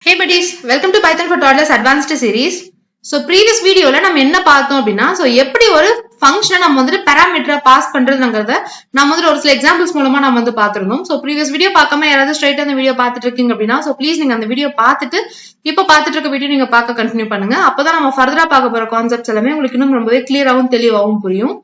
Hey buddies, welcome to Python for Toddlers Advanced Series. So previous video la நம்ம என்ன பார்த்தோம் அப்படினா எப்படி ஒரு ஃபங்க்ஷனை நம்ம வந்து பாராமீட்டரா பாஸ் பண்றதுங்கறத நாம வந்து ஒரு சில எக்ஸாம்பிள்ஸ் மூலமா நாம வந்து பாத்துறோம். சோ previous வீடியோ பார்க்காம யாராவது ஸ்ட்ரைட்டா அந்த வீடியோ பார்த்துட்டு இருக்கீங்க அப்படினா சோ ப்ளீஸ் நீங்க அந்த வீடியோ பார்த்துட்டு இப்ப பார்த்துட்டு இருக்க வீடியோ நீங்க பார்க்க கண்டினியூ பண்ணுங்க. அப்பதான் நம்ம ஃபர்தரா பார்க்க போற கான்செப்ட்ஸ் எல்லாமே உங்களுக்கு இன்னும் ரொம்பவே கிளியராவும் தெளிவாவும் புரியும்.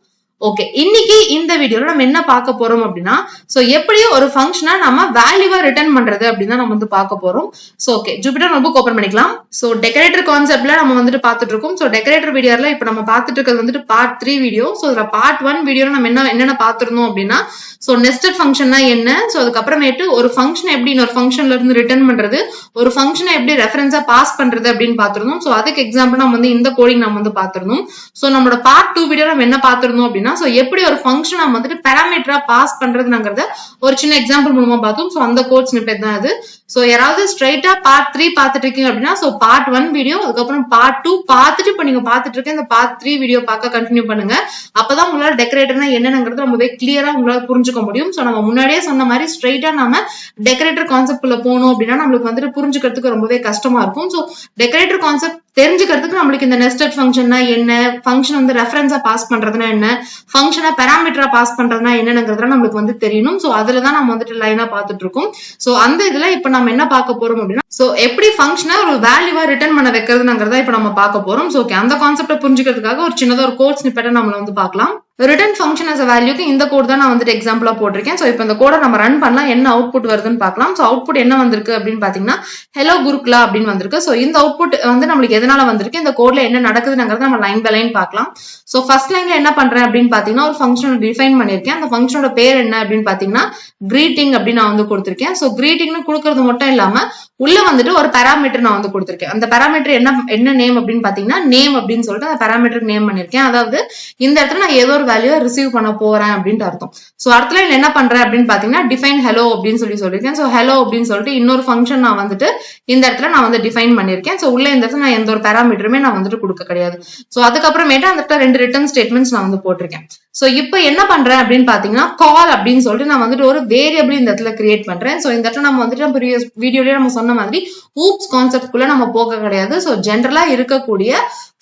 ஓகே, இன்னைக்கு இந்த வீடியோல நம்ம என்ன பார்க்க போறோம் அப்படின்னா சோ எப்படி ஒரு ஃபங்க்ஷனை நம்ம வேல்யூவா ரிட்டர்ன் பண்றது அப்படின்னு நம்ம வந்து பார்க்க போறோம். So okay, Jupiter notebook open பண்ணிக்கலாம். சோ டெக்கரேட்டர் கான்செப்ட்ல நம்ம வந்துட்டு பார்த்துட்டு இருக்கோம். சோ டெக்கரேட்டர் வீடியோல இப்ப நம்ம பார்த்துட்டு இருக்கிறது வந்துட்டு பார்ட் 3 வீடியோ. சோ இதுல பார்ட் 1 வீடியோல நம்ம என்னென்ன பார்த்திருந்தோம் அப்படின்னா சோ நெஸ்டட் ஃபங்க்ஷன்னா என்ன, சோ அதுக்கப்புறமேட்டு ஒரு ஃபங்க்ஷன் எப்படி இன்னொரு ஃபங்க்ஷன்ல இருந்து ரிட்டர்ன் பண்றது, ஒரு ஃபங்க்ஷனை எப்படி ரெஃபரன்ஸா பாஸ் பண்றது அப்படின்னு பார்த்திருந்தோம். சோ அதுக்கு எக்ஸாம்பிள் நம்ம வந்து இந்த கோடிங் நம்ம வந்து பார்த்திருந்தோம். சோ நம்மளோட பார்ட் 2 வீடியோ நம்ம என்ன பார்த்திருந்தோம் அப்படின்னா சோ எப்படி ஒரு ஃபங்க்ஷன் நம்ம வந்துட்டு பாராமீட்டரா பாஸ் பண்றதுங்கறத ஒரு சின்ன எக்ஸாம்பிள் மூலமா பார்த்தோம். சோ அந்த கோட் ஸ்னிப்பெட் தான் அது. சோ யாராவது ஸ்ட்ரைட்டா பார்ட் 3 பார்த்துட்டு இருக்கீங்க அப்படின்னா சோ பார்ட் 1 வீடியோ அதுக்கப்புறம் பார்ட் 2 பார்த்துட்டு இப்ப நீங்க பார்த்துட்டு இருக்க இந்த பார்ட் 3 வீடியோ பார்க்க கண்டினியூ பண்ணுங்க. அப்பதான் உங்களால டெக்கரேட்டர்னா என்னங்கிறது ரொம்பவே கிளியரா உங்களால புரிஞ்சுக்க முடியும். சோ நம்ம முன்னாடியே சொன்ன மாதிரி ஸ்ட்ரைட்டா நம்ம டெக்கரேட்டர் கான்செப்ட் குள்ள போனோம் அப்படின்னா நம்மளுக்கு வந்துட்டு புரிஞ்சுக்கிறதுக்கு ரொம்பவே கஷ்டமா இருக்கும். சோ டெக்கரேட்டர் கான்செப்ட் தெரிஞ்சுக்கிறதுக்கு நம்மளுக்கு இந்த நெஸ்டட் ஃபங்க்ஷன்னா என்ன, ஃபங்க்ஷன் வந்து ரெஃபரன்ஸா பாஸ் பண்றதுனா என்ன, ஃபங்க்ஷனை பாராமீட்டரா பாஸ் பண்றதுனா என்னங்கிறதுல நம்மளுக்கு வந்து தெரியணும். சோ அதுலதான் நம்ம வந்துட்டு லைனா பார்த்துட்டு இருக்கோம். சோ அந்த இதுல இப்ப நம்ம என்ன பார்க்க போறோம் அப்படின்னா சோ எப்படி ஃபங்க்ஷனை ஒரு வேல்யூவா ரிட்டர்ன் பண்ண வைக்கிறதுங்கிறத இப்ப நம்ம பார்க்க போறோம். சோ ஓகே, அந்த கான்செப்டை புரிஞ்சுக்கிறதுக்காக ஒரு சின்னதா ஒரு கோட் ஸ்னிப்பெட்டை நம்ம வந்து பார்க்கலாம். ரிட்டர்ன் ஃபங்க்ஷன் as a வேல்யூக்கு இந்த கோட் தான் நான் வந்துட்டு எக்ஸாம்பிளா போட்டிருக்கேன். சோ இப்போ இந்த கோடை நம்ம ரன் பண்ணலாம், என்ன அவுட்புட் வருதுன்னு பார்க்கலாம். சோ அவுட்புட் என்ன வந்திருக்கு அப்படின்னு பாத்தீங்கன்னா ஹலோ குருகுலா அப்படின்னு வந்திருக்கு. சோ இந்த அவுட்புட் வந்து நம்மளுக்கு எதனால வந்திருக்கு, இந்த கோட்ல என்ன நடக்குதுங்கிறத நம்ம லைன் பை லைன் பார்க்கலாம். சோ ஃபர்ஸ்ட் லைன்ல என்ன பண்றேன் அப்படின்னு பாத்தீங்கன்னா ஒரு ஃபங்க்ஷன் டிஃபைன் பண்ணிருக்கேன். அந்த ஃபங்க்ஷனோட பேர் என்ன அப்படின்னு பாத்தீங்கன்னா greeting அப்படின்னு நான் வந்து கொடுத்திருக்கேன். சோ greetingனு கொடுக்கறது மட்டும் இல்லாம உள்ள வந்துட்டு ஒரு பாராமீட்டர் நான் வந்து கொடுத்திருக்கேன். அந்த பாராமீட்டர் என்ன நேம் அப்படின்னு பாத்தீங்கன்னா நேம் அப்படின்னு சொல்லிட்டு அந்த பாராமீட்டருக்கு நேம் பண்ணிருக்கேன். அதாவது இந்த இடத்துல நான் ஏதோ ஒரு வேல்யூவை ரிசீவ் பண்ண போறேன் அப்படின்ட்டு அர்த்தம். சோ அடுத்த லைன்ல என்ன பண்றேன் அப்படின்னு பாத்தீங்கன்னா டிஃபைன் ஹலோ அப்படின்னு சொல்லியிருக்கேன். சோ ஹலோ அப்படின்னு சொல்லிட்டு இன்னொரு ஃபங்க்ஷன் நான் வந்துட்டு இந்த இடத்துல நான் வந்து டிஃபைன் பண்ணிருக்கேன். சோ உள்ள இந்த இடத்துல நான் எந்த ஒரு பாராமீட்டருமே நான் வந்துட்டு கொடுக்க கிடையாது. சோ அதுக்கப்புறமேட்டு அந்த இடத்துல 2 ரிட்டர்ன் ஸ்டேட்மெண்ட்ஸ் நான் வந்து போட்டிருக்கேன். சோ இப்போ என்ன பண்றேன் அப்படின்னு பாத்தீங்கன்னா கால் அப்படின்னு சொல்லிட்டு நான் வந்துட்டு ஒரு வேரியபிள் இந்த இடத்துல கிரியேட் பண்றேன். சோ இந்த இடத்துல நம்ம வந்துட்டு ப்ரீவியஸ் வீடியோலயே நம்ம சொன்ன மாதிரி ஊப்ஸ் கான்செப்ட் குள்ள நம்ம போக கிடையாது. சோ ஜெனரலா இருக்கக்கூடிய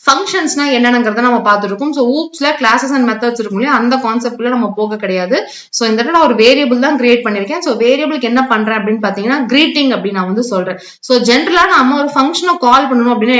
ஃபங்க்ஷன்ஸ்னா என்னங்கிறத நம்ம பார்த்துருக்கோம். சோ ஊப்ஸ்ல கிளாஸஸ் அண்ட் மெத்தட்ஸ் இருக்கும் இல்லையா, அந்த கான்செப்ட்ல நம்ம போக கிடையாது. சோ இந்த இடத்துல நான் ஒரு வேரியபிள் தான் கிரியேட் பண்ணிருக்கேன். சோ வேரியபிளுக்கு என்ன பண்றேன் அப்படின்னு பாத்தீங்கன்னா greeting அப்படின்னு நான் வந்து சொல்றேன். சோ ஜெனரலா நம்ம ஒரு ஃபங்க்ஷனை கால் பண்ணணும் அப்படின்னா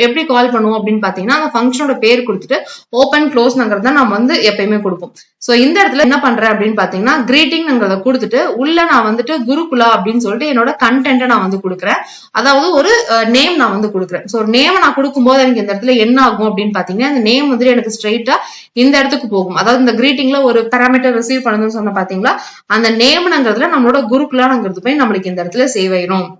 எப்படி கால் பண்ணுவோம் அப்படின்னு பாத்தீங்கன்னா அந்த ஃபங்க்ஷனோட பேர் கொடுத்துட்டு ஓபன் க்ளோஸ்ங்கிறத நம்ம வந்து எப்பயுமே கொடுப்போம். சோ இந்த இடத்துல என்ன பண்றேன் அப்படின்னு பாத்தீங்கன்னா greetingங்கிறத கொடுத்துட்டு உள்ள நான் வந்துட்டு குருகுலா அப்படின்னு சொல்லிட்டு என்னோட கண்டென்ட்டை நான் வந்து கொடுக்குறேன். அதாவது ஒரு நேம் நான் வந்து கொடுக்குறேன். சோ நேம் நான் கொடுக்கும்போது எனக்கு இந்த இடத்துல என்ன ஆகும் அப்படின்னு பாத்தீங்கன்னா இந்த நேம் வந்து எனக்கு ஸ்ட்ரைட்டா இந்த இடத்துக்கு போகும். அதாவது இந்த greetingல ஒரு பாராமீட்டர் ரிசீவ் பண்ணணும்னு சொன்ன பாத்தீங்களா, அந்த நேம்ங்கிறதுல நம்மளோட குருகுலாங்கிறது போய் நம்மளுக்கு இந்த இடத்துல சேவ் ஆயிரும்.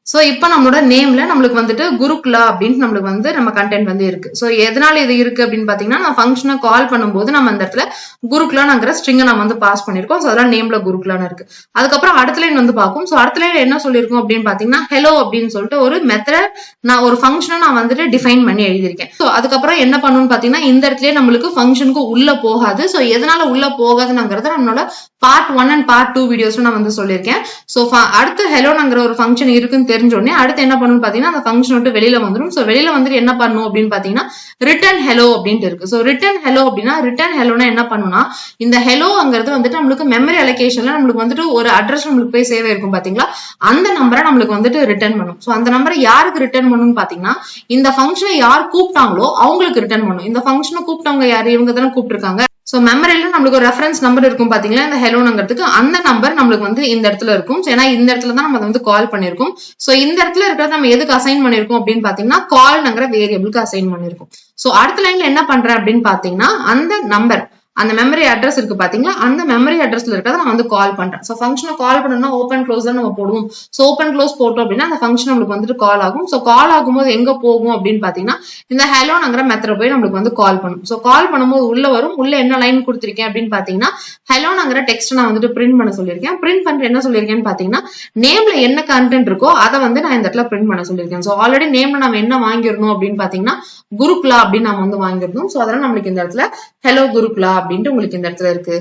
சோ இப்ப நம்மளோட நேம்ல நம்மளுக்கு வந்துட்டு குருகுலா அப்படின்னு நம்மளுக்கு வந்து நம்ம கண்டென்ட் வந்து இருக்கு. சோ எதனால இது இருக்கு அப்படின்னு பாத்தீங்கன்னா நான் ஃபங்க்ஷனை கால் பண்ணும்போது நம்ம அந்த இடத்துல குருகுலாங்கிற ஸ்ட்ரிங்கை நம்ம வந்து பாஸ் பண்ணிருக்கோம். சோ அதெல்லாம் நேம்ல குருகுலான்னு இருக்கு. அதுக்கப்புறம் அடுத்த லைன் வந்து பார்க்கும். சோ அடுத்த லைன் என்ன சொல்லிருக்கோம் அப்படின்னு பாத்தீங்கன்னா ஹலோ அப்படின்னு சொல்லிட்டு ஒரு மெத்தட் நான் ஒரு ஃபங்க்ஷனை நான் வந்துட்டு டிஃபைன் பண்ணி எழுதியிருக்கேன். சோ அதுக்கப்புறம் என்ன பண்ணணும்னு பாத்தீங்கன்னா இந்த இடத்துல நம்மளுக்கு ஃபங்க்ஷனுக்கு உள்ள போகாது. சோ எதனால உள்ள போகாதுங்கிறத நம்மளோட பார்ட் 1 அண்ட் பார்ட் 2 வீடியோஸ்ல நான் வந்து சொல்லியிருக்கேன். சோ அடுத்து ஹலோங்கிற ஒரு ஃபங்க்ஷன் இருக்குன்னு தெரிஞ்ச உடனே அடுத்து என்ன பண்ணணும் பாத்தீங்கன்னா அந்த ஃபங்க்ஷன் விட்டு வெளியில வந்துடும். சோ வெளியில வந்துட்டு என்ன பண்ணும் அப்படின்னு பாத்தீங்கன்னா ரிட்டர்ன் ஹலோ அப்படின்ட்டு இருக்கு. சோ ரிட்டர்ன் ஹலோ அப்படின்னா ரிட்டர்ன் ஹலோனா என்ன பண்ணுனா இந்த ஹலோங்கிறது வந்துட்டு நம்மளுக்கு மெமரி அலோகேஷன்ல நம்மளுக்கு வந்துட்டு ஒரு அட்ரஸ் நம்மளுக்கு போய் சேவ் இருக்கும் பாத்தீங்களா, அந்த நம்பரை நம்மளுக்கு வந்துட்டு ரிட்டர்ன் பண்ணும். சோ அந்த நம்பரை யாருக்கு ரிட்டர்ன் பண்ணணும்னு பாத்தீங்கன்னா இந்த ஃபங்க்ஷனை யார் கூப்பிட்டாங்களோ அவங்களுக்கு ரிட்டர்ன் பண்ணும். இந்த ஃபங்க்ஷனை கூப்பிட்டவங்க யாரு, இவங்க தானே கூப்பிட்டுருக்காங்க. சோ மெமரியில நம்மளுக்கு ஒரு ரெஃபரன்ஸ் நம்பர் இருக்கும் பாத்தீங்களா இந்த ஹெலோங்கிறதுக்கு, அந்த நம்பர் நம்மளுக்கு வந்து இந்த இடத்துல இருக்கும். ஏன்னா இந்த இடத்துல தான் நம்ம வந்து கால் பண்ணிருக்கோம். சோ இந்த இடத்துல இருக்கிறத நம்ம எதுக்கு அசைன் பண்ணிருக்கோம் அப்படின்னு பாத்தீங்கன்னா கால்ங்கிற வேரியபிளுக்கு அசைன் பண்ணிருக்கோம். சோ அடுத்த லைன்ல என்ன பண்றேன் அப்படின்னு பாத்தீங்கன்னா அந்த நம்பர் அந்த மெமரி அட்ரஸ் இருக்கு பாத்தீங்களா, அந்த மெமரி அட்ரஸ்ல இருக்கிறத நான் வந்து கால் பண்றேன். சோ ஃபங்க்ஷனை கால் பண்ணணும்னா ஓபன் க்ளோஸ் தான் நம்ம போடுவோம். சோ ஓபன் க்ளோஸ் போட்டோம் அப்படின்னா அந்த ஃபங்க்ஷன் நம்மளுக்கு வந்துட்டு கால் ஆகும். சோ கால் ஆகும்போது எங்க போகும் அப்படின்னு பாத்தீங்கன்னா இந்த ஹலோங்கிற மெத்தட் போய் நம்மளுக்கு வந்து கால் பண்ணும். சோ கால் பண்ணும்போது உள்ள வரும். உள்ள என்ன லைன் கொடுத்திருக்கேன் அப்படின்னு பாத்தீங்கன்னா ஹலோங்கிற டெக்ஸ்ட் நான் வந்துட்டு பிரிண்ட் பண்ண சொல்லியிருக்கேன். பிரிண்ட் பண்ற என்ன சொல்லியிருக்கேன்னு பாத்தீங்கன்னா நேம்ல என்ன கண்டென்ட் இருக்கோ அதை வந்து நான் இந்த இடத்துல பிரிண்ட் பண்ண சொல்லியிருக்கேன். சோ ஆல்ரெடி நேம்ல நம்ம என்ன வாங்கிடணும் அப்படின்னு பாத்தீங்கன்னா குருகுலா அப்படின்னு நம்ம வந்து வாங்கிருந்தோம். சோ அதனால நம்மளுக்கு இந்த இடத்துல ஹலோ குருகுலா அப்படின்ட்டு உங்களுக்கு இந்த இடத்துல இருக்கு.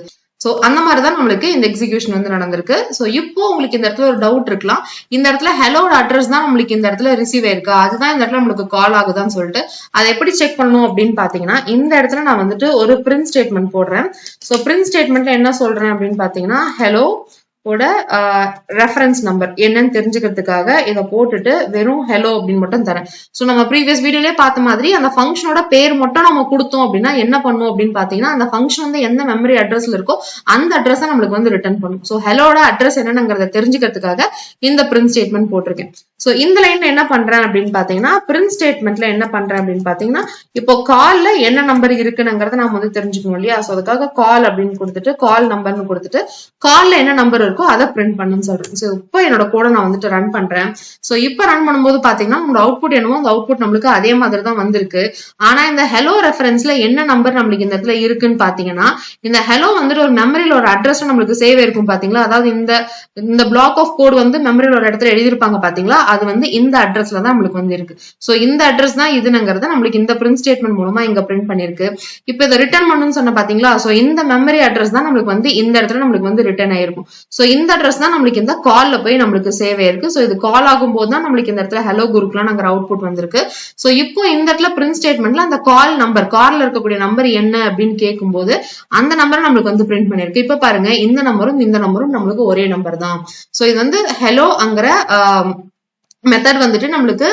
சோ அந்த மாதிரி தான் நம்மளுக்கு இந்த எக்ஸிகியூஷன் வந்து நடந்திருக்கு. சோ இப்போ உங்களுக்கு இந்த இடத்துல ஒரு டவுட் இருக்கலாம், இந்த இடத்துல ஹெலோட அட்ரஸ் தான் நம்மளுக்கு இந்த இடத்துல ரிசீவ் ஆயிருக்கா, அதுதான் இந்த இடத்துல நம்மளுக்கு கால் ஆகுதான்னு சொல்லிட்டு அதை எப்படி செக் பண்ணணும் அப்படின்னு பாத்தீங்கன்னா, இந்த இடத்துல நான் வந்துட்டு ஒரு பிரிண்ட் ஸ்டேட்மெண்ட் போடுறேன். சோ பிரிண்ட் ஸ்டேட்மெண்ட்ல என்ன சொல்றேன் அப்படின்னு பாத்தீங்கன்னா, ஹெலோ ஓட ரெஃபரன்ஸ் நம்பர் என்னன்னு தெரிஞ்சுக்கிறதுக்காக இதை போட்டுட்டு வெறும் ஹெலோ அப்படின்னு மட்டும் தரேன். சோ நம்ம ப்ரீவியஸ் வீடியோலயே பார்த்த மாதிரி அந்த ஃபங்க்ஷனோட பேர் மட்டும் நம்ம கொடுத்தோம் அப்படின்னா என்ன பண்ணும் அப்படின்னு பாத்தீங்கன்னா, அந்த ஃபங்க்ஷன் வந்து எந்த மெமரி அட்ரஸ்ல இருக்கோ அந்த அட்ரஸ் நம்மளுக்கு வந்து ரிட்டர்ன் பண்ணும். சோ ஹெலோட அட்ரஸ் என்னங்கிறத தெரிஞ்சுக்கிறதுக்காக இந்த பிரிண்ட் ஸ்டேட்மெண்ட் போட்டிருக்கேன். சோ இந்த லைன்ல என்ன பண்றேன் அப்படின்னு பாத்தீங்கன்னா, பிரிண்ட் ஸ்டேட்மெண்ட்ல என்ன பண்றேன் அப்படின்னு பாத்தீங்கன்னா, இப்போ கால்ல என்ன நம்பர் இருக்குங்கிறத நாம வந்து தெரிஞ்சுக்கணும் இல்லையா. சோ அதுக்காக கால் அப்படின்னு கொடுத்துட்டு கால் நம்பர்னு கொடுத்துட்டு கால்ல என்ன நம்பர் அதை பிரிண்ட் பண்ணுன்னு சொல்றேன். சோ இப்போ என்னோட கோட நான் வந்துட்டு ரன் பண்றேன். சோ இப்போ ரன் பண்ணும்போது பாத்தீங்கன்னா உங்களோட அவுட்புட் என்னவோ அந்த அவுட்புட் நம்மளுக்கு அதே மாதிரி தான் வந்திருக்கு. ஆனா இந்த ஹெலோ ரெஃபரன்ஸ்ல என்ன நம்பர் நம்மளுக்கு இந்த இடத்துல இருக்குன்னு பாத்தீங்கன்னா, இந்த ஹெலோ வந்துட்டு ஒரு மெமரியில ஒரு அட்ரஸ் நம்மளுக்கு சேவ் இருக்கும் பாத்தீங்களா, அதாவது இந்த பிளாக் ஆஃப் கோட் வந்து மெமரியில ஒரு இடத்துல எழுதிருப்பாங்க பாத்தீங்களா, அது வந்து இந்த அட்ரஸ்ல தான் நம்மளுக்கு வந்து இருக்கு. சோ இந்த அட்ரஸ் தான் இதுங்கிறத நம்மளுக்கு இந்த பிரிண்ட் ஸ்டேட்மெண்ட் மூலமா இங்க பிரிண்ட் பண்ணிருக்கு. இப்போ இதை ரிட்டர்ன் பண்ணணும்னு சொன்ன பாத்தீங்களா, சோ இந்த மெமரி அட்ரஸ் தான் நம்மளுக்கு வந்து இந்த இடத்துல நம்மளுக்கு வந்து ரிட்டர்ன் ஆயிருக்கும். சோ இந்த அட்ரஸ் தான் நம்மளுக்கு இந்த கால்ல போய் நம்மளுக்கு சேவ் ஆயிருக்கு. சோ இது கால் ஆகும்போது தான் நம்மளுக்கு இந்த இடத்துல ஹலோ குருகுலாங்கிற அவுட்புட் வந்திருக்கு. சோ இப்போ இந்த இடத்துல பிரிண்ட் ஸ்டேட்மெண்ட்ல அந்த கால் நம்பர், கால்ல இருக்கக்கூடிய நம்பர் என்ன அப்படின்னு கேட்கும்போது அந்த நம்பரை நம்மளுக்கு வந்து பிரிண்ட் பண்ணிருக்கு. இப்ப பாருங்க, இந்த நம்பரும் இந்த நம்பரும் நம்மளுக்கு ஒரே நம்பர் தான். சோ இது வந்து ஹெலோங்கிற மெத்தட் வந்துட்டு நம்மளுக்கு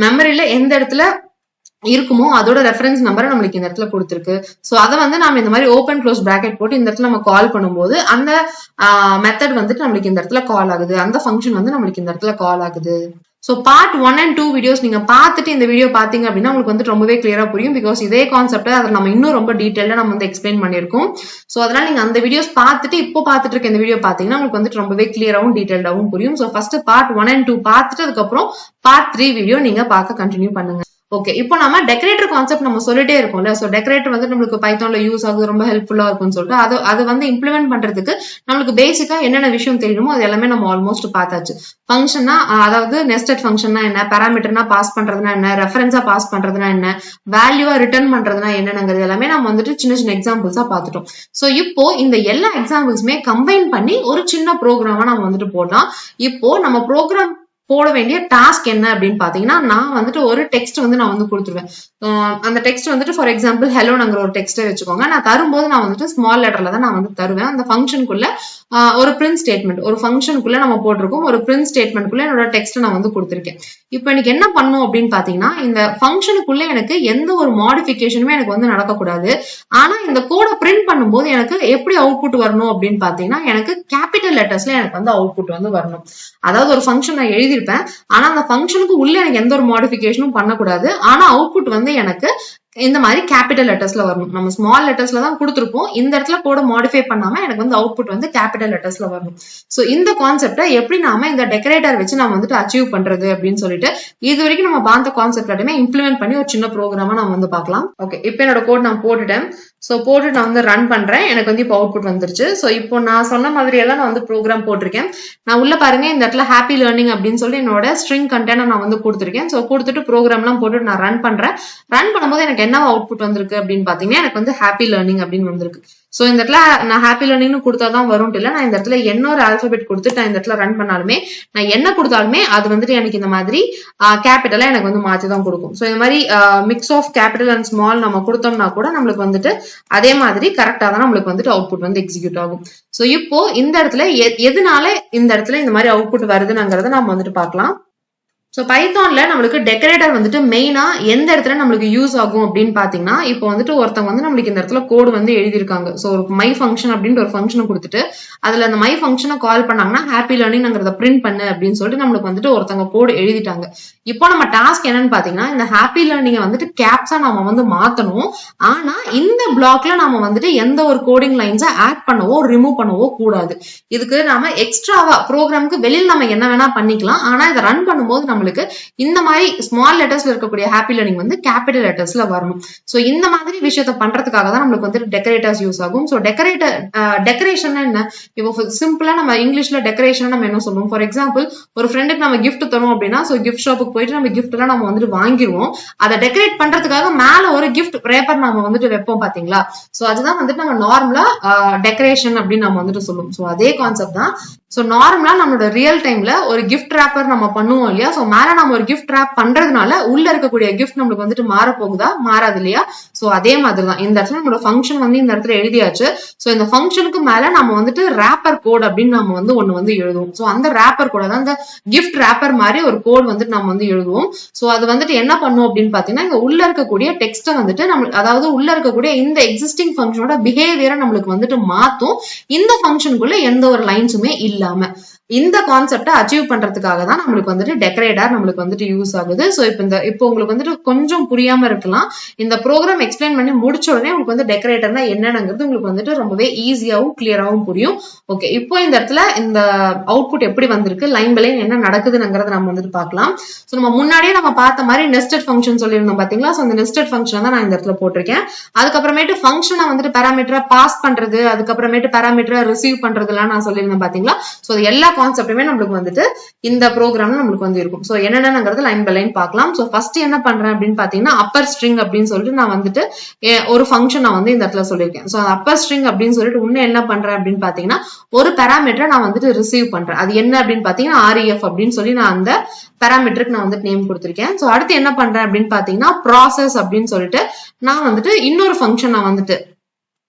மெமரியில எந்த இடத்துல இருக்குமோ அதோட ரெஃபரன்ஸ் நம்பரை நம்மளுக்கு இந்த இடத்துல கொடுத்துருக்கு. சோ அதை வந்து நாம இந்த மாதிரி ஓபன் க்ளோஸ் பிராக்கெட் போட்டு இந்த இடத்துல நம்ம கால் பண்ணும்போது அந்த மெத்தட் வந்துட்டு நம்மளுக்கு இந்த இடத்துல கால் ஆகுது, அந்த ஃபங்க்ஷன் வந்து நம்மளுக்கு இந்த இடத்துல கால் ஆகுது. சோ பார்ட் 1 and 2 வீடியோஸ் நீங்க பார்த்துட்டு இந்த வீடியோ பாத்தீங்க அப்படின்னா உங்களுக்கு வந்து ரொம்பவே கிளியரா புரியும். பிகாஸ் இதே கான்செப்ட் அதை நம்ம இன்னும் ரொம்ப டீடைலா நம்ம வந்து எக்ஸ்பிளைன் பண்ணிருக்கோம். சோ அதனால நீங்க அந்த வீடியோஸ் பார்த்துட்டு இப்போ பார்த்துட்டு இருக்க இந்த வீடியோ பாத்தீங்கன்னா உங்களுக்கு வந்துட்டு ரொம்பவே கிளியராவும் டீடைல்டாவும் புரியும். சோ ஃபர்ஸ்ட் பார்ட் 1 and 2 பார்த்துட்டு அதுக்கப்புறம் பார்ட் 3 வீடியோ நீங்க பார்க்க கண்டினியூ பண்ணுங்க. ஓகே, இப்போ நம்ம டெக்கரேட்டர் கான்செப்ட் நம்ம சொல்லிட்டே இருக்கோம்ல. சோ டெக்கரேட்டர் வந்து நம்மளுக்கு பைத்தான்ல யூஸ் ஆகுது, ரொம்ப ஹெல்ப்ஃபுல்லா இருக்கும்னு சொல்லிட்டு அது வந்து இம்ப்ளிமெண்ட் பண்றதுக்கு நம்மளுக்கு பேசிக்கா என்னென்ன விஷயம் தெரியணுமோ அது எல்லாமே நம்ம ஆல்மோஸ்ட் பார்த்தாச்சு. ஃபங்க்ஷன்னா, அதாவது நெஸ்டட் ஃபங்க்ஷன்னா என்ன, பாராமீட்டர்னா பாஸ் பண்றதுனா என்ன, ரெஃபரன்ஸா பாஸ் பண்றதுனா என்ன, வேல்யூவா ரிட்டர்ன் பண்றதுனா என்னங்கிறது எல்லாமே நம்ம வந்துட்டு சின்ன சின்ன எக்ஸாம்பிள்ஸா பார்த்துட்டோம். சோ இப்போ இந்த எல்லா எக்ஸாம்பிள்ஸுமே கம்பைன் பண்ணி ஒரு சின்ன ப்ரோக்ராமா நம்ம வந்துட்டு போடலாம். இப்போ நம்ம ப்ரோக்ராம் போட வேண்டிய டாஸ்க் என்ன அப்படின்னு பாத்தீங்கன்னா, நான் வந்துட்டு ஒரு டெக்ஸ்ட் வந்து நான் வந்து கொடுத்துருவேன். அந்த டெக்ஸ்ட் வந்துட்டு ஃபார் எக்ஸாம்பிள் ஹெலோங்கிற ஒரு டெக்ஸ்ட்டை வச்சுக்கோங்க. நான் தரும்போது நான் வந்துட்டு ஸ்மால் லெட்டர்ல தான் நான் வந்து தருவேன். அந்த ஃபங்க்ஷனுக்குள்ள ஒரு பிரிண்ட் ஸ்டேட்மெண்ட், ஒரு ஃபங்க்ஷனுக்குள்ள நம்ம போட்டிருக்கோம், ஒரு பிரிண்ட் ஸ்டேட்மெண்ட்குள்ள என்னோட டெக்ஸ்ட் நான் வந்து கொடுத்துருக்கேன். இப்போ எனக்கு என்ன பண்ணும் அப்படின்னு பாத்தீங்கன்னா, இந்த ஃபங்க்ஷனுக்குள்ள எனக்கு எந்த ஒரு மாடிஃபிகேஷனுமே எனக்கு வந்து நடக்கக்கூடாது. ஆனா இந்த கோடை பிரிண்ட் பண்ணும்போது எனக்கு எப்படி அவுட்புட் வரணும் அப்படின்னு பாத்தீங்கன்னா, எனக்கு கேபிட்டல் லெட்டர்ஸ்ல எனக்கு வந்து அவுட்புட் வந்து வரணும். அதாவது ஒரு ஃபங்க்ஷன் நான் எழுதியிருப்பேன், ஆனா அந்த ஃபங்க்ஷனுக்கு உள்ள எனக்கு எந்த ஒரு மாடிஃபிகேஷனும் பண்ணக்கூடாது. ஆனா அவுட்புட் வந்து எனக்கு இந்த மாதிரி கேபிட்டல் லெட்டர்ஸ்ல வரணும். நம்ம ஸ்மால் லெட்டர்ஸ்ல தான் கொடுத்துருப்போம், இந்த இடத்துல கோட மாடிஃபை பண்ணாம எனக்கு வந்து அவுட்புட் வந்து கேபிட்டல் லெட்டர்ஸ்ல வரணும். சோ இந்த கான்செப்டை எப்படி நாம இந்த டெக்கரேட்டர் வச்சு நம்ம வந்துட்டு அச்சீவ் பண்றது அப்படின்னு சொல்லிட்டு இது வரைக்கும் நம்ம பார்த்த கான்செப்ட் எல்லாமே இம்ப்ளிமெண்ட் பண்ணி ஒரு சின்ன ப்ரோக்ராமா நம்ம வந்து பார்க்கலாம். ஓகே, இப்போ என்னோட கோட் நான் போட்டுட்டேன். சோ போட்டு நான் வந்து ரன் பண்றேன். எனக்கு வந்து இப்போ அவுட்புட் வந்துருச்சு. சோ இப்போ நான் சொன்ன மாதிரியே தான் நான் வந்து ப்ரோக்ராம் போட்டிருக்கேன். நான் உள்ள பாருங்க, இந்த இடத்துல ஹாப்பி லேர்னிங் அப்படின்னு சொல்லி என்னோட ஸ்ட்ரிங் கண்டெய்னர் நான் வந்து கொடுத்துருக்கேன். சோ கொடுத்துட்டு ப்ரோக்ராம் எல்லாம் போட்டு நான் ரன் பண்றேன். ரன் பண்ணும்போது எனக்கு என்ன அவுட்புட் வந்திருக்கு அப்படின்னு பாத்தீங்கன்னா, எனக்கு வந்து ஹாப்பி லேர்னிங் அப்படின்னு வந்திருக்கு. சோ இந்த இடத்துல நான் ஹாப்பி லேர்னிங்னு கொடுத்தாதான் வரும் இல்ல, நான் இந்த இடத்துல என்ன ஒரு ஆல்பபெட் கொடுத்துட்டு நான் இந்த இடத்துல ரன் பண்ணாலுமே, நான் என்ன கொடுத்தாலுமே அது வந்துட்டு எனக்கு இந்த மாதிரி கேபிட்டலா எனக்கு வந்து மாத்தி தான் கொடுக்கும். சோ இந்த மாதிரி mix of capital and small நம்ம கொடுத்தோம்னா கூட நம்மளுக்கு வந்துட்டு அதே மாதிரி கரெக்டா தான் நம்மளுக்கு வந்துட்டு அவுட்புட் வந்து எக்ஸிக்யூட் ஆகும். சோ இப்போ இந்த இடத்துல எதனால இந்த இடத்துல இந்த மாதிரி அவுட்புட் வருதுங்கிறத நம்ம வந்துட்டு பார்க்கலாம். சோ பைத்தான்ல நம்மளுக்கு டெக்கரேட்டர் வந்துட்டு மெயினா எந்த இடத்துல நம்மளுக்கு யூஸ் ஆகும் அப்படின்னு பாத்தீங்கன்னா, இப்போ வந்துட்டு ஒருத்தவங்க வந்து நம்மளுக்கு இந்த இடத்துல கோடு வந்து எழுதியிருக்காங்க. சோ ஒரு மை ஃபங்க்ஷன் அப்படின்ற ஒரு ஃபங்க்ஷனை கொடுத்துட்டு அதுல அந்த மை ஃபங்க்ஷனை கால் பண்ணாங்கன்னா ஹாப்பி லேர்னிங்கிறத பிரிண்ட் பண்ணு அப்படின்னு சொல்லிட்டு நம்மளுக்கு வந்துட்டு ஒருத்தவங்க கோடு எழுதிட்டாங்க. இப்போ நம்ம டாஸ்க் என்னன்னு பாத்தீங்கன்னா, இந்த ஹாப்பி லேர்னிங்கை வந்துட்டு கேப்ஸா நம்ம வந்து மாத்தணும். ஆனா இந்த பிளாக்ல நாம வந்துட்டு எந்த ஒரு கோடிங் லைன்ஸை ஆட் பண்ணவோ ரிமூவ் பண்ணவோ கூடாது. இதுக்கு நாம எக்ஸ்ட்ராவா ப்ரோக்ராமுக்கு வெளியில நம்ம என்ன வேணா பண்ணிக்கலாம். ஆனா இதை ரன் பண்ணும்போது நம்மளுக்கு இந்த மாதிரி ஸ்மால் லெட்டர்ஸ்ல இருக்கக்கூடிய ஹாப்பி லேர்னிங் வந்து கேபிட்டல் லெட்டர்ஸ்ல வரணும். சோ இந்த மாதிரி விஷயத்த பண்றதுக்காக தான் நம்மளுக்கு வந்து டெக்கரேட்டர்ஸ் யூஸ் ஆகும். சோ டெக்கரேஷன் என்ன, இப்போ சிம்பிளா நம்ம இங்கிலீஷ்ல டெக்கரேஷன் நம்ம என்ன சொல்லுவோம், ஃபார் எக்ஸாம்பிள் ஒரு ஃப்ரெண்டுக்கு நம்ம கிஃப்ட் தரோம் அப்படின்னா சோ கிஃப்ட் ஷாப்புக்கு போயிட்டு நம்ம கிஃப்ட் எல்லாம் நம்ம வந்துட்டு வாங்கிடுவோம். அதை டெக்கரேட் பண்றதுக்காக மேல ஒரு கிஃப்ட் ரேப்பர் நம்ம வந்துட்டு வைப்போம் பாத்தீங்களா. சோ அதுதான் வந்துட்டு நம்ம நார்மலா டெக்கரேஷன் அப்படின்னு நம்ம வந்துட்டு சொல்லுவோம். சோ அதே கான்செப்ட் தான். சோ நார்மலா நம்மளோட ரியல் டைம்ல ஒரு கிஃப்ட் ரேப்பர் நம்ம பண்ணுவோம் இல்லையா. சோ மேல நம்ம ஒரு கிஃப்ட் ரேப் பண்றதுனால உள்ள இருக்கக்கூடிய கிஃப்ட் நம்மளுக்கு வந்துட்டு மாற போகுதா, மாறாது இல்லையா. சோ அதே மாதிரிதான் இந்த இடத்துல நம்மளோட ஃபங்க்ஷன் வந்து இந்த இடத்துல எழுதியாச்சு. சோ இந்த ஃபங்க்ஷனுக்கு மேல நம்ம வந்துட்டு ரேப்பர் கோட் அப்படின்னு நம்ம வந்து ஒண்ணு வந்து எழுதுவோம். சோ அந்த ரேப்பர் கோட் தான் இந்த கிஃப்ட் ரேப்பர் மாதிரி ஒரு கோட் வந்துட்டு நம்ம வந்து எழுதுவோம். சோ அது வந்துட்டு என்ன பண்ணும் அப்படின்னு பாத்தீங்கன்னா இங்க உள்ள இருக்கக்கூடிய டெக்ஸ்ட்டை வந்துட்டு நம்ம, அதாவது உள்ள இருக்கக்கூடிய இந்த எக்ஸிஸ்டிங் ஃபங்க்ஷனோட பிஹேவியரை நம்மளுக்கு வந்துட்டு மாத்தும். இந்த ஃபங்க்ஷனுக்குள்ள எந்த ஒரு லைன்ஸுமே இல்லாம இந்த கான்செப்டை அச்சீவ் பண்றதுக்காக தான் நம்மளுக்கு வந்துட்டு டெக்கரேட்டர் நம்மளுக்கு வந்துட்டு யூஸ் ஆகுது. சோ இப்போ உங்களுக்கு வந்துட்டு கொஞ்சம் புரியாம இருக்கலாம். இந்த ப்ரோக்ராம் எக்ஸ்பிளைன் பண்ணி முடிச்ச உடனே உங்களுக்கு வந்து டெக்கரேட்டர்னா என்னங்கிறது உங்களுக்கு வந்துட்டு ரொம்பவே ஈஸியாவும் கிளியராவும் புரியும். ஓகே, இப்போ இந்த இடத்துல இந்த அவுட்புட் எப்படி வந்திருக்கு, லைன் பை லைன் என்ன நடக்குதுங்கிறத நம்ம வந்துட்டு பார்க்கலாம். சோ நம்ம முன்னாடியே நம்ம பார்த்த மாதிரி நெஸ்டட் ஃபங்க்ஷன் சொல்லியிருந்தோம் பாத்தீங்களா. சோ அந்த நெஸ்டட் ஃபங்க்ஷன் தான் நான் இந்த இடத்துல போட்டிருக்கேன். அதுக்கப்புறமேட்டு ஃபங்க்ஷனை வந்துட்டு பேராமீட்டரா பாஸ் பண்றது, அதுக்கப்புறமேட்டு பேராமீட்டரா ரிசீவ் பண்றதுலாம் நான் சொல்லியிருந்தேன் பாத்தீங்களா. சோ எல்லா கான்செப்டுமே நம்மளுக்கு வந்துட்டு இந்த ப்ரோக்ராம்ல நம்மளுக்கு வந்து இருக்கும். சோ என்னென்னங்கிறது லைன் பை லைன் பார்க்கலாம். சோ ஃபர்ஸ்ட் என்ன பண்றேன் அப்படின்னு பாத்தீங்கன்னா அப்பர் ஸ்ட்ரிங் அப்படின்னு சொல்லிட்டு நான் வந்துட்டு ஒரு ஃபங்க்ஷன் நான் வந்து இந்த இடத்துல சொல்லியிருக்கேன். சோ அப்பர் ஸ்ட்ரிங் அப்படின்னு சொல்லிட்டு இன்னும் என்ன பண்றேன் அப்படின்னு பாத்தீங்கன்னா ஒரு பேராமீட்டரை நான் வந்துட்டு ரிசீவ் பண்றேன். அது என்ன அப்படின்னு பாத்தீங்கன்னா REF அப்படின்னு சொல்லி நான் அந்த பேராமீட்டருக்கு நான் வந்துட்டு நேம் கொடுத்திருக்கேன். சோ அடுத்து என்ன பண்றேன் அப்படின்னு பாத்தீங்கன்னா ப்ராசஸ் அப்படின்னு சொல்லிட்டு நான் வந்துட்டு இன்னொரு ஃபங்க்ஷன் நான் வந்து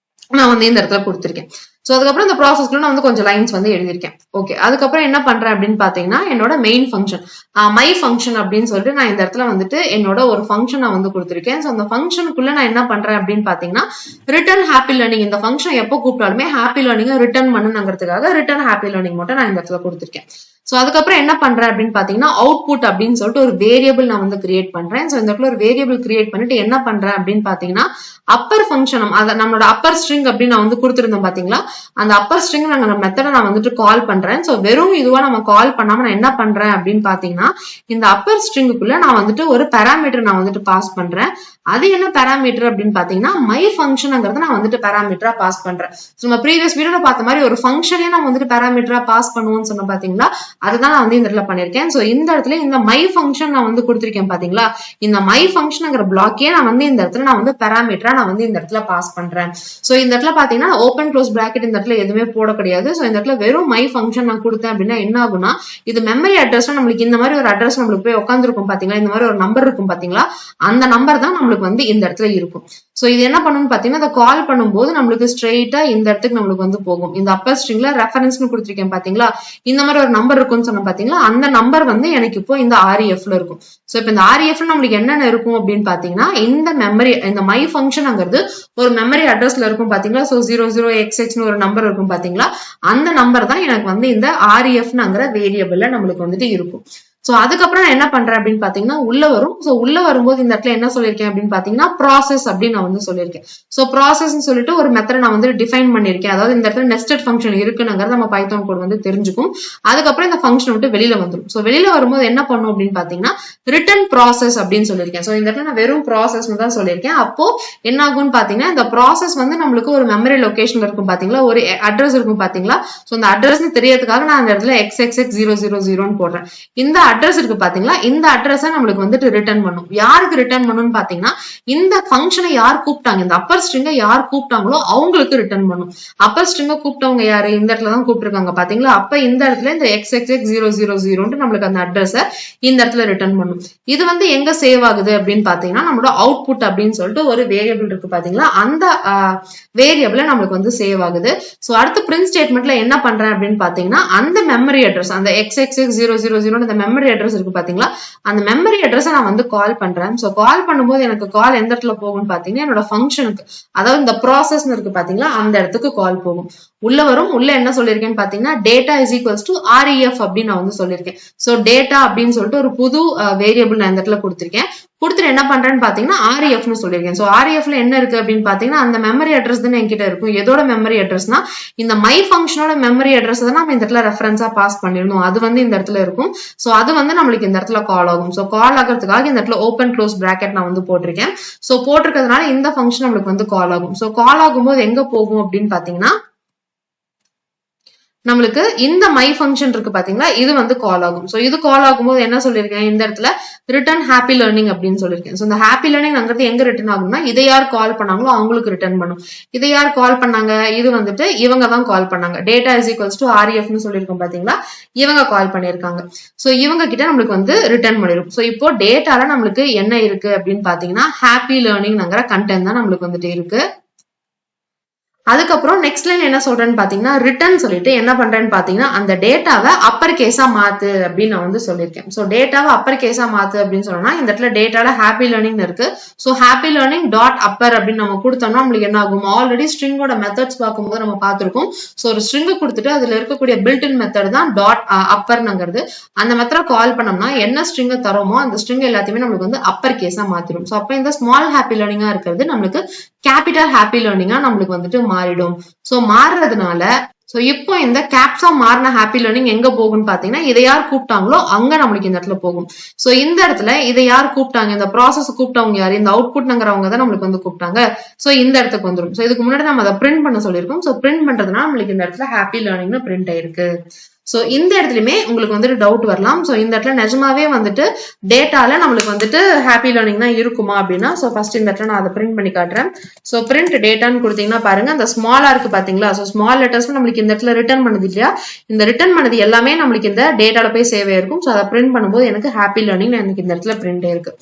இந்த இடத்துல கொடுத்திருக்கேன். சோ அதுக்கப்புறம் இந்த ப்ராசஸ்க்குள்ள நான் வந்து கொஞ்சம் லைன்ஸ் வந்து எழுதியிருக்கேன். ஓகே, அதுக்கப்புறம் என்ன பண்றேன் அப்படின்னு பாத்தீங்கன்னா என்னோட மெயின் ஃபங்க்ஷன் மை ஃபங்க்ஷன் அப்படின்னு சொல்லிட்டு நான் இந்த இடத்துல வந்துட்டு என்னோட ஒரு ஃபங்க்ஷன் நான் வந்து கொடுத்திருக்கேன். சோ அந்த ஃபங்க்ஷனுக்குள்ள நான் என்ன பண்றேன் அப்படின்னு பாத்தீங்கன்னா ரிட்டர்ன் ஹாப்பி லேர்னிங், இந்த ஃபங்க்ஷன் எப்போ கூப்பிட்டாலுமே ஹாப்பி லேர்னிங்கை ரிட்டர்ன் பண்ணுங்கிறதுக்காக ரிட்டர்ன் ஹாப்பி லேர்னிங் மட்டும் நான் இந்த இடத்துல கொடுத்திருக்கேன். சோ அதுக்கப்புறம் என்ன பண்றேன் அப்படின்னு பாத்தீங்கன்னா அவுட்புட் அப்படின்னு சொல்லிட்டு ஒரு வேரியபிள் நான் வந்து கிரியேட் பண்றேன். சோ இந்த இடத்துல ஒரு வேரியபிள் கிரியேட் பண்ணிட்டு என்ன பண்றேன் அப்படின்னு பாத்தீங்கன்னா அப்பர் ஃபங்க்ஷன், அத நம்மளோட அப்பர் ஸ்ட்ரிங் அப்படின்னு நான் வந்து கொடுத்திருந்தோம் பாத்தீங்களா. அந்த அப்பர் ஸ்ட்ரிங் நம்ம மெத்தடை நான் வந்துட்டு கால் பண்றேன். சோ வெறும் இதுவா நம்ம கால் பண்ணாம நான் என்ன பண்றேன் அப்படின்னு பாத்தீங்கன்னா இந்த அப்பர் ஸ்ட்ரிங்குக்குள்ள நான் வந்துட்டு ஒரு பேராமீட்டர் நான் வந்துட்டு பாஸ் பண்றேன். அது என்ன பேராமீட்டர் அப்படின்னு பாத்தீங்கன்னா மை ஃபங்க்ஷன்ங்கிறத நான் வந்துட்டு பேராமீட்டரா பாஸ் பண்றேன். நம்ம ப்ரீவியஸ் வீடியோல பார்த்த மாதிரி ஒரு ஃபங்க்ஷனே நம்ம வந்துட்டு பேராமீட்டரா பாஸ் பண்ணுவோம்னு சொன்ன பாத்தீங்களா, அதுதான் நான் வந்து இந்த இடத்துல பண்ணிருக்கேன். சோ இந்த இடத்துல இந்த மை ஃபங்க்ஷன் நான் வந்து கொடுத்திருக்கேன் பாத்தீங்களா. இந்த மை ஃபங்க்ஷன்ங்கிற பிளாக்கே நான் வந்து இந்த இடத்துல நான் வந்து பேராமீட்டரா நான் வந்து இந்த இடத்துல பாஸ் பண்றேன். சோ இந்த இடத்துல பாத்தீங்கன்னா ஓபன் க்ளோஸ் பிராக்கெட் இந்த இடத்துல எதுவுமே போட கிடையாது. சோ இந்த இடத்துல வெறும் மை ஃபங்க்ஷன் நான் கொடுத்தேன் அப்படின்னா என்ன ஆகும்னா இது மெமரி அட்ரஸ், நம்மளுக்கு இந்த மாதிரி ஒரு அட்ரஸ் நம்மளுக்கு போய் உட்காந்துருக்கும் பாத்தீங்களா, இந்த மாதிரி ஒரு நம்பர் இருக்கும் பாத்தீங்களா, அந்த நம்பர் தான் நம்மளுக்கு வந்து இந்த இடத்துல இருக்கும். சோ இது என்ன பண்ணணும்னு பாத்தீங்கன்னா அதை கால் பண்ணும்போது நம்மளுக்கு ஸ்ட்ரெயிட்டா இந்த இடத்துக்கு நம்மளுக்கு வந்து போகும். இந்த அப்பர் ஸ்ட்ரிங்ல ரெஃபரன்ஸ்னு கொடுத்திருக்கேன் பாத்தீங்களா, இந்த மாதிரி ஒரு நம்பர் இருக்கும்னு சொன்ன பாத்தீங்களா, அந்த நம்பர் வந்து எனக்கு இப்போ இந்த REFல இருக்கும். சோ இப்போ இந்த REFல நம்மளுக்கு என்னென்ன இருக்கும் அப்படின்னு பாத்தீங்கன்னா இந்த மெமரி, இந்த மை ஃபங்க்ஷன்ங்கிறது ஒரு மெமரி அட்ரஸ்ல இருக்கும் பாத்தீங்களா. சோ 00XX ஒரு நம்பர் இருக்கும் பாத்தீங்களா, அந்த நம்பர் தான் எனக்கு வந்து இந்த REFங்கிற வேரியபிள்ல நம்மளுக்கு வந்துட்டு இருக்கும். சோ அதுக்கப்புறம் நான் என்ன பண்றேன் அப்படின்னு பாத்தீங்கன்னா உள்ள வரும். சோ உள்ள வரும்போது இந்த இடத்துல என்ன சொல்லியிருக்கேன் அப்படின்னு பாத்தீங்கன்னா ப்ராசஸ் அப்படின்னு நான் வந்து சொல்லியிருக்கேன். சோ ப்ராசஸ் சொல்லிட்டு ஒரு மெத்தட் நான் வந்து டிஃபைன் பண்ணிருக்கேன். அதாவது இந்த இடத்துல நெஸ்டட் ஃபங்க்ஷன் இருக்குங்கிறது நம்ம பைத்தான் கோட் வந்து தெரிஞ்சுக்கும். அதுக்கப்புறம் இந்த ஃபங்க்ஷன் விட்டு வெளியில வந்துடும். சோ வெளியில வரும்போது என்ன பண்ணும் அப்படின்னு பாத்தீங்கன்னா ரிட்டர்ன் ப்ராசஸ் அப்படின்னு சொல்லியிருக்கேன். சோ இந்த இடத்துல நான் வெறும் ப்ராசஸ் தான் சொல்லியிருக்கேன். அப்போ என்ன ஆகும்னு பாத்தீங்கன்னா இந்த ப்ராசஸ் வந்து நம்மளுக்கு ஒரு மெமரி லொகேஷன்ல இருக்கும் பாத்தீங்களா, ஒரு அட்ரஸ் இருக்கும் பாத்தீங்களா. சோ இந்த அட்ரஸ் தெரியறதுக்காக நான் இந்த இடத்துல XXX000 போடுறேன். இந்த அட்ரஸ் இருக்கு பாத்தீங்களா, இந்த அட்ரஸை நம்மளுக்கு வந்துட்டு ரிட்டர்ன் பண்ணும். யாருக்கு ரிட்டர்ன் பண்ணும்னு பாத்தீங்கன்னா இந்த ஃபங்க்ஷனை யார் கூப்பிட்டாங்க, இந்த அப்பர் ஸ்ட்ரிங்கை யார் கூப்பிட்டாங்களோ அவங்களுக்கு ரிட்டர்ன் பண்ணும். அப்பர் ஸ்ட்ரிங்கை கூப்பிட்டவங்க யாரு, இந்த இடத்துல தான் கூப்பிட்டுருக்காங்க பாத்தீங்களா. அப்ப இந்த இடத்துல இந்த XXX000 நம்மளுக்கு அந்த அட்ரஸை இந்த இடத்துல ரிட்டர்ன் பண்ணும். இது வந்து எங்க சேவ் ஆகுது அப்படின்னு பாத்தீங்கன்னா நம்மளோட அவுட்புட் அப்படின்னு சொல்லிட்டு ஒரு வேரியபிள் இருக்கு பாத்தீங்களா, அந்த வேரியபிள் நம்மளுக்கு வந்து சேவ் ஆகுது. சோ அடுத்து பிரிண்ட் ஸ்டேட்மெண்ட்ல என்ன பண்றேன் அப்படின்னு பாத்தீங்கன்னா அந்த மெமரி அட்ரஸ், அந்த XXX000 அந்த மெமரி அட்ரஸ் இருக்கு பாத்தீங்களா, அந்த மெமரி அட்ரஸை நான் வந்து கால் பண்றேன். சோ கால் பண்ணும்போது எனக்கு கால் எந்த இடத்துல போகும்னு பாத்தீங்கன்னா என்னோட ஃபங்க்ஷனுக்கு, அதாவது இந்த ப்ராசஸ் இருக்கு பாத்தீங்களா அந்த இடத்துக்கு கால் போகும். உள்ள வரும். உள்ள என்ன சொல்லியிருக்கேன்னு பாத்தீங்கன்னா data is equals to REF அப்படின்னு நான் வந்து சொல்லியிருக்கேன். சோ டேட்டா அப்படின்னு சொல்லிட்டு ஒரு புது வேரியபிள் நான் இந்த இடத்துல கொடுத்திருக்கேன். கொடுத்துட்டு என்ன பண்றேன்னு பாத்தீங்கன்னா REFனு சொல்லியிருக்கேன். ஸோ REFல என்ன இருக்கு அப்படின்னு பாத்தீங்கன்னா அந்த மெமரி அட்ரஸ் தானே என்கிட்ட இருக்கும். எதோட மெமரி அட்ரஸ்னா இந்த மை ஃபங்க்ஷனோட மெமரி அட்ரஸ் தான் நம்ம இந்த இடத்துல ரெஃபரன்ஸா பாஸ் பண்ணிடணும். அது வந்து இந்த இடத்துல இருக்கும். ஸோ அது வந்து நம்மளுக்கு இந்த இடத்துல கால் ஆகும். ஸோ கால் ஆகிறதுக்காக இந்த இடத்துல ஓப்பன் க்ளோஸ் பிராக்கெட் நான் வந்து போட்டிருக்கேன். ஸோ போட்டிருக்கிறதுனால இந்த ஃபங்க்ஷன் நம்மளுக்கு வந்து கால் ஆகும். ஸோ கால் ஆகும்போது எங்க போகும் அப்படின்னு பாத்தீங்கன்னா நம்மளுக்கு இந்த மை ஃபங்க்ஷன் இருக்கு பாத்தீங்களா, இது வந்து கால் ஆகும். சோ இது கால் ஆகும்போது என்ன சொல்லிருக்கேன், இந்த இடத்துல ரிட்டர்ன் ஹாப்பி லேர்னிங் அப்படின்னு சொல்லிருக்கேன். சோ இந்த ஹாப்பி லேர்னிங் அங்கிறது எங்க ரிட்டர்ன் ஆகும்னா இதை யார் கால் பண்ணாங்களோ அவங்களுக்கு ரிட்டர்ன் பண்ணும். இதை யார் கால் பண்ணாங்க, இது வந்துட்டு இவங்க தான் கால் பண்ணாங்க. டேட்டா இஸ் ஈக்குவல்ஸ் டு REFனு சொல்லியிருக்கோம் பாத்தீங்களா, இவங்க கால் பண்ணிருக்காங்க. சோ இவங்க கிட்ட நம்மளுக்கு வந்து ரிட்டர்ன் பண்ணிடும். சோ இப்போ டேட்டால நம்மளுக்கு என்ன இருக்கு அப்படின்னு பாத்தீங்கன்னா ஹாப்பி லேர்னிங்ங்கிற கண்டென்ட் தான் நம்மளுக்கு வந்துட்டு இருக்கு. அதுக்கப்புறம் நெக்ஸ்ட் லைன் என்ன சொல்றேன்னு பாத்தீங்கன்னா ரிட்டர்ன் சொல்லிட்டு என்ன பண்றேன்னு பாத்தீங்கன்னா அந்த டேட்டாவை அப்பர் கேஸா மாத்து அப்படின்னு நான் வந்து சொல்லியிருக்கேன். சோ டேட்டாவை அப்பர் கேஸா மாத்து அப்படின்னு சொன்னா இந்த இடத்துல டேட்டால ஹாப்பி லேர்னிங் இருக்கு. So happy learning dot Appar அப்படின்னு நம்ம கொடுத்தோம்னா நம்மளுக்கு என்ன ஆகும், ஆல்ரெடி ஸ்ட்ரிங்கோட மெத்தட்ஸ் பார்க்கும்போது நம்ம பார்த்திருக்கோம். சோ ஒரு ஸ்ட்ரிங் கொடுத்துட்டு அதுல இருக்கக்கூடிய பில்ட் இன் மெத்தட் தான் டாட் அப்பர்ங்கிறது. அந்த மெத்தட கால் பண்ணோம்னா என்ன ஸ்ட்ரிங் தரோமோ அந்த ஸ்ட்ரிங் எல்லாத்தையுமே நம்மளுக்கு வந்து அப்பர் கேஸா மாத்திரும். சோ அப்ப இந்த ஸ்மால் ஹாப்பி லேர்னிங்கா இருக்கிறது நம்மளுக்கு கேபிட்டல் ஹாப்பி லேர்னிங்கா நம்மளுக்கு வந்துட்டு மாறிடும். சோ மாறுறதுனால சோ இப்போ இந்த கேப்ஸா மாறின ஹாப்பி லேர்னிங் எங்க போகும்னு பாத்தீங்கன்னா இதை யார் கூப்பிட்டாங்களோ அங்க நம்மளுக்கு இந்த இடத்துல போகும். சோ இந்த இடத்துல இதை யார் கூப்பிட்டாங்க, இந்த ப்ராசஸ் கூப்பிட்டவங்க யாரு, இந்த அவுட்புட்ங்கிறவங்க தான் நம்மளுக்கு வந்து கூப்பிட்டாங்க. சோ இந்த இடத்துக்கு வந்துடும். சோ இதுக்கு முன்னாடி நம்ம அதை பிரிண்ட் பண்ண சொல்லியிருக்கோம். சோ பிரிண்ட் பண்றதுனால நம்மளுக்கு இந்த இடத்துல ஹாப்பி லேர்னிங்னு பிரிண்ட் ஆயிருக்கு. சோ இந்த இடத்துலயுமே உங்களுக்கு வந்துட்டு டவுட் வரலாம். சோ இந்த இடத்துல நிஜமாவே வந்துட்டு டேட்டால நம்மளுக்கு வந்துட்டு ஹாப்பி லேர்னிங் தான் இருக்குமா அப்படின்னா, சோ ஃபர்ஸ்ட் இந்த இடத்துல நான் அதை பிரிண்ட் பண்ணி காட்டுறேன். சோ பிரிண்ட் டேட்டான்னு கொடுத்தீங்கன்னா பாருங்க அந்த ஸ்மாலா இருக்கு பாத்தீங்களா, சோ ஸ்மால் லெட்டர்ஸ் நம்மளுக்கு இந்த இடத்துல ரிட்டர்ன் பண்ணுது இல்லையா, இந்த ரிட்டர்ன் பண்ணது எல்லாமே நம்மளுக்கு இந்த டேட்டால போய் சேவ் ஆயிருக்கும். சோ அதை பிரிண்ட் பண்ணும்போது எனக்கு ஹாப்பி லேர்னிங் எனக்கு இந்த இடத்துல பிரிண்ட் ஆயிருக்கு.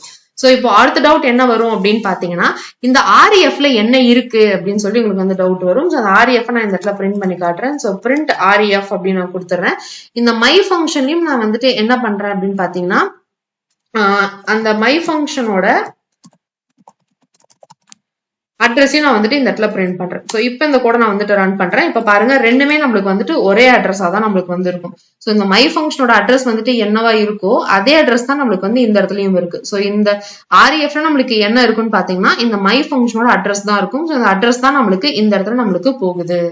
சோ இப்போ அடுத்த டவுட் என்ன வரும் அப்படின்னு பாத்தீங்கன்னா இந்த REFல என்ன இருக்கு அப்படின்னு சொல்லி உங்களுக்கு வந்து டவுட் வரும். சோ அந்த REF நான் இந்த இடத்துல பிரிண்ட் பண்ணி காட்டுறேன். சோ பிரிண்ட் REF அப்படின்னு நான் கொடுத்துறேன். இந்த மை ஃபங்க்ஷன்லயும் நான் வந்துட்டு என்ன பண்றேன் அப்படின்னு பாத்தீங்கன்னா அந்த மை ஃபங்க்ஷனோட அட்ரஸையும் நான் வந்துட்டு இந்த இடத்துல பிரிண்ட் பண்றேன். சோ இப்போ இந்த கோட நான் வந்துட்டு ரன் பண்றேன். இப்ப பாருங்க ரெண்டுமே நம்மளுக்கு வந்துட்டு ஒரே அட்ரஸா தான் நம்மளுக்கு வந்து இருக்கும். சோ இந்த மை ஃபங்க்ஷனோட அட்ரஸ் வந்துட்டு என்னவா இருக்கோ அதே அட்ரஸ் தான் நம்மளுக்கு வந்து இந்த இடத்துலயும் இருக்கு. சோ இந்த REFல நம்மளுக்கு என்ன இருக்குன்னு பாத்தீங்கன்னா இந்த மை ஃபங்க்ஷனோட அட்ரஸ் தான் இருக்கும். சோ இந்த அட்ரஸ் தான் நம்மளுக்கு இந்த இடத்துல நம்மளுக்கு போகுது.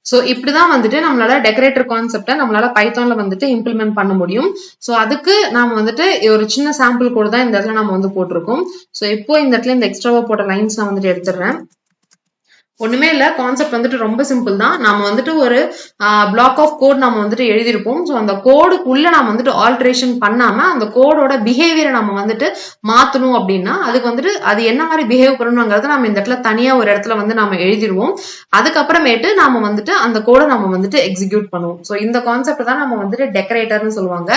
சோ இப்படிதான் வந்துட்டு நம்மளால டெக்கரேட்டர் கான்செப்டை நம்மளால பைத்தான்ல வந்துட்டு இம்ப்ளிமெண்ட் பண்ண முடியும். சோ அதுக்கு நாம வந்துட்டு ஒரு சின்ன சாம்பிள் கோட் தான் இந்த இடத்துல நம்ம வந்து போட்டிருக்கோம். சோ இப்போ இந்த இடத்துல இந்த எக்ஸ்ட்ராவா போட்ட லைன்ஸ் நான் வந்துட்டு எடுத்துடுறேன். ஒண்ணுமே இல்ல, கான்செப்ட் வந்துட்டு ரொம்ப சிம்பிள் தான். நாம வந்துட்டு ஒரு பிளாக் ஆஃப் கோட் நம்ம வந்துட்டு எழுதிருப்போம். சோ அந்த கோடுக்குள்ள நாம வந்துட்டு ஆல்டரேஷன் பண்ணாம அந்த கோடோட பிஹேவியரை நம்ம வந்துட்டு மாத்தணும் அப்படின்னா அதுக்கு வந்துட்டு அது என்ன மாதிரி பிஹேவ் பண்ணணுங்கிறத நம்ம இந்த இடத்துல தனியா ஒரு இடத்துல வந்து நாம எழுதிருவோம். அதுக்கப்புறமேட்டு நாம வந்துட்டு அந்த கோடை நம்ம வந்துட்டு எக்ஸிக்யூட் பண்ணுவோம். சோ இந்த கான்செப்ட் தான் நம்ம வந்துட்டு டெக்கரேட்டர்னு சொல்லுவாங்க.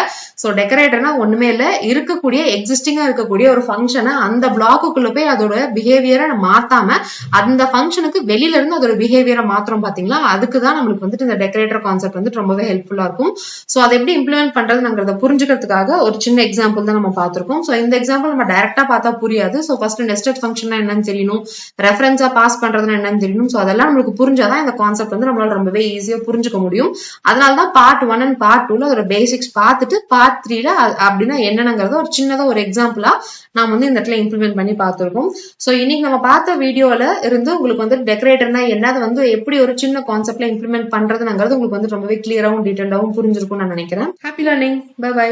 சோ டெக்கரேட்டர்னா ஒண்ணுமே இல்ல, இருக்கக்கூடிய எக்ஸிஸ்டிங்கா இருக்கக்கூடிய ஒரு ஃபங்க்ஷனை அந்த பிளாக்குக்குள்ள போய் அதோட பிஹேவியரை மாத்தாம அந்த ஃபங்க்ஷனுக்கு வெளியில இருந்து அதோட பிஹேவியரை மாத்திரம் பாத்தீங்களா, அதுக்குதான் நம்மளுக்கு வந்துட்டு இந்த டெக்கரேட்டர் கான்செப்ட் வந்துட்டு ரொம்பவே ஹெல்ப்ஃபுல்லா இருக்கும். சோ அதை எப்படி இம்ப்ளிமெண்ட் பண்றதுங்கிறத புரிஞ்சுக்கிறதுக்காக ஒரு சின்ன எக்ஸாம்பிள் தான் நம்ம பார்த்திருக்கோம். சோ இந்த எக்ஸாம்பிள் நம்ம டைரக்டா பார்த்தா புரியாது. சோ ஃபர்ஸ்ட் நெஸ்டட் ஃபங்க்ஷன் என்னன்னு தெரியணும், ரெஃபரன்ஸா பாஸ் பண்றதுன்னா என்னன்னு தெரியணும். சோ அதெல்லாம் நம்மளுக்கு புரிஞ்சாதான் இந்த கான்செப்ட் வந்து நம்மளால ரொம்பவே ஈஸியா புரிஞ்சுக்க முடியும். அதனாலதான் பார்ட் 1 அண்ட் பார்ட் 2ல அதோட பேசிக்ஸ் பார்த்துட்டு பார்ட் 3ல அப்படின்னா என்னங்கிறத ஒரு சின்னதா ஒரு எக்ஸாம்பிளா நாம வந்து இந்த இடத்துல இம்ப்ளிமெண்ட் பண்ணி பார்த்திருக்கோம். சோ இன்னைக்கு நம்ம பார்த்த வீடியோல இருந்து உங்களுக்கு வந்து டெக்கரேட்டர்னா என்ன, அது வந்து எப்படி ஒரு சின்ன கான்செப்ட்ல இம்ப்ளிமெண்ட் பண்றதுங்கிறது உங்களுக்கு வந்து ரொம்பவே கிளியராவும் டீடைல்டாவும் புரிஞ்சிருக்கும்னு நான் நினைக்கிறேன். Happy learning. Bye by.